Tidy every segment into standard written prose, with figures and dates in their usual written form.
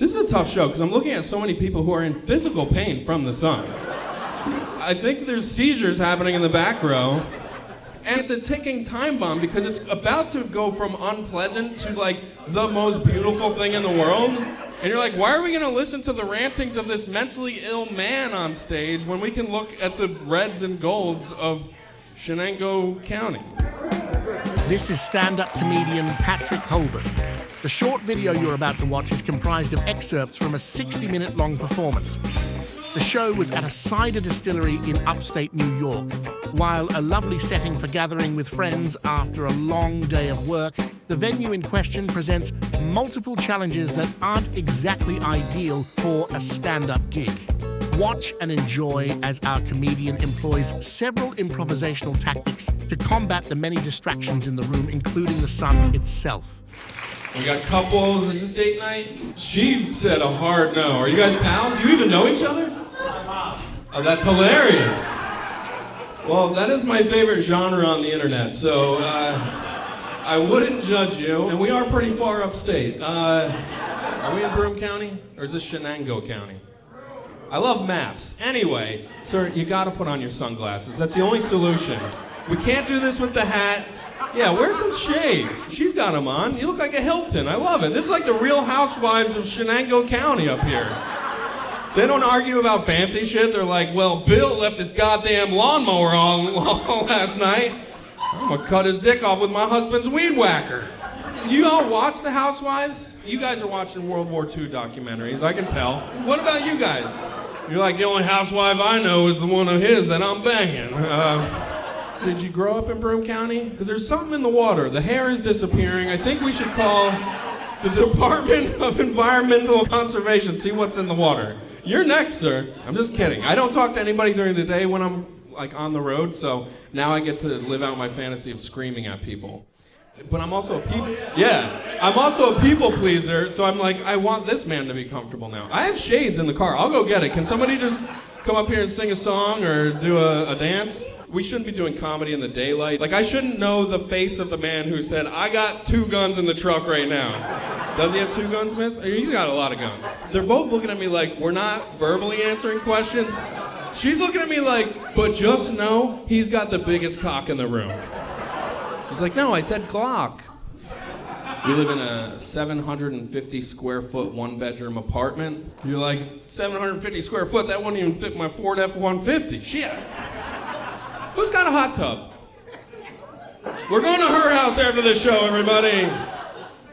This is a tough show because I'm looking at so many people who are in physical pain from the sun. I think there's seizures happening in the back row. And it's a ticking time bomb because it's about to go from unpleasant to like the most beautiful thing in the world. And you're like, why are we gonna listen to the rantings of this mentally ill man on stage when we can look at the reds and golds of Shenango County? This is stand-up comedian Patrick Holbert. The short video you're about to watch is comprised of excerpts from a 60-minute-long performance. The show was at a cider distillery in upstate New York. While a lovely setting for gathering with friends after a long day of work, the venue in question presents multiple challenges that aren't exactly ideal for a stand-up gig. Watch and enjoy as our comedian employs several improvisational tactics to combat the many distractions in the room, including the sun itself. We got couples. Is this date night? She said a hard no. Are you guys pals? Do you even know each other? Oh, that's hilarious. Well, that is my favorite genre on the internet, so I wouldn't judge you. And we are pretty far upstate. Are we in Barroom County? Or is this Shenango County? I love maps. Anyway, sir, you gotta put on your sunglasses. That's the only solution. We can't do this with the hat. Yeah, wear some shades. She's got them on. You look like a Hilton. I love it. This is like the Real Housewives of Shenango County up here. They don't argue about fancy shit. They're like, well, Bill left his goddamn lawnmower on last night. I'm gonna cut his dick off with my husband's weed whacker. Do you all watch The Housewives? You guys are watching World War II documentaries, I can tell. What about you guys? You're like, the only housewife I know is the one of his that I'm banging. Did you grow up in Barroom County? Because there's something in the water. The hair is disappearing. I think we should call the Department of Environmental Conservation, see what's in the water. You're next, sir. I'm just kidding. I don't talk to anybody during the day when I'm like on the road, so now I get to live out my fantasy of screaming at people. But I'm also a people pleaser, so I'm like, I want this man to be comfortable now. I have shades in the car. I'll go get it. Can somebody just come up here and sing a song or do a dance? We shouldn't be doing comedy in the daylight. Like, I shouldn't know the face of the man who said, I got 2 guns in the truck right now. Does he have 2 guns, miss? He's got a lot of guns. They're both looking at me like, we're not verbally answering questions. She's looking at me like, but just know he's got the biggest cock in the room. She's like, no, I said Glock. We live in a 750 square foot 1-bedroom apartment. You're like, 750 square foot? That wouldn't even fit my Ford F-150. Shit. Who's got a hot tub? We're going to her house after the show, everybody.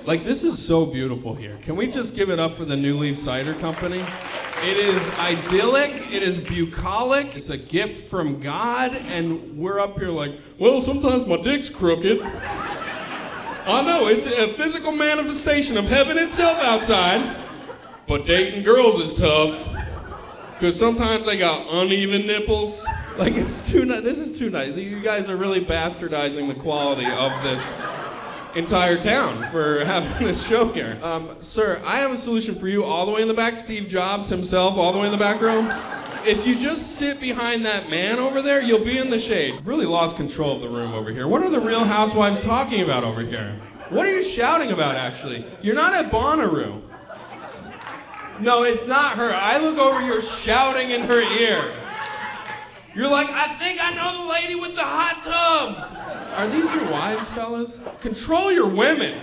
Like, this is so beautiful here. Can we just give it up for the New Leaf Cider Company? It is idyllic, it is bucolic, it's a gift from God, and we're up here like, well, sometimes my dick's crooked. I know, it's a physical manifestation of heaven itself outside, but dating girls is tough, because sometimes they got uneven nipples. Like, it's too nice. This is too nice. You guys are really bastardizing the quality of this entire town for having this show here. Sir, I have a solution for you all the way in the back. Steve Jobs himself, all the way in the back row. If you just sit behind that man over there, you'll be in the shade. I've really lost control of the room over here. What are the Real Housewives talking about over here? What are you shouting about, actually? You're not at Bonnaroo. No, it's not her. I look over, you're shouting in her ear. You're like, I think I know the lady with the hot tub. Are these your wives, fellas? Control your women.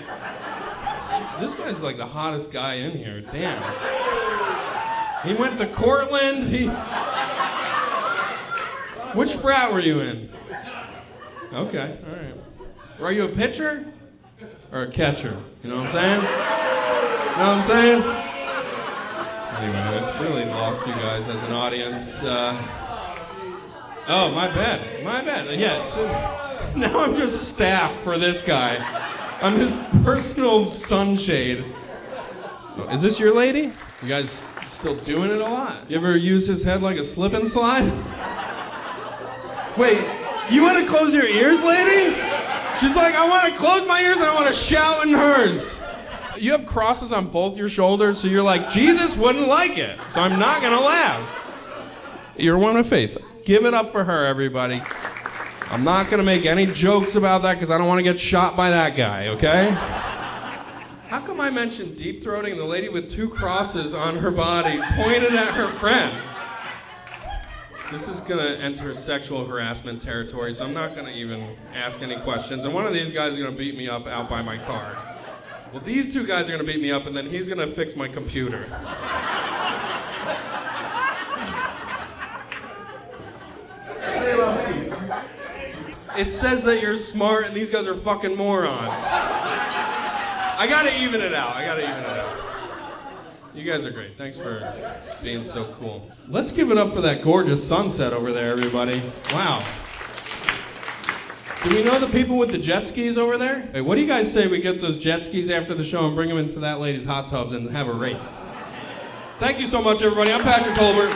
This guy's like the hottest guy in here. Damn. He went to Cortland. Which frat were you in? Okay, all right. Were you a pitcher or a catcher? You know what I'm saying? You know what I'm saying? Anyway, I've really lost you guys as an audience. Oh, my bad. Yeah, so now I'm just staff for this guy. I'm his personal sunshade. Oh, is this your lady? You guys still doing it a lot? You ever use his head like a slip and slide? Wait, you want to close your ears, lady? She's like, I want to close my ears and I want to shout in hers. You have crosses on both your shoulders, so you're like, Jesus wouldn't like it, so I'm not going to laugh. You're a woman of faith. Give it up for her, everybody. I'm not gonna make any jokes about that because I don't want to get shot by that guy, okay? How come I mentioned deep throating, the lady with 2 crosses on her body pointed at her friend. This is gonna enter sexual harassment territory, so I'm not gonna even ask any questions. And one of these guys is gonna beat me up out by my car. Well, these 2 guys are gonna beat me up, and then he's gonna fix my computer. It says that you're smart, and these guys are fucking morons. I gotta even it out. You guys are great. Thanks for being so cool. Let's give it up for that gorgeous sunset over there, everybody. Wow. Do we know the people with the jet skis over there? Hey, what do you guys say we get those jet skis after the show and bring them into that lady's hot tub and have a race? Thank you so much, everybody. I'm Patrick Holbert.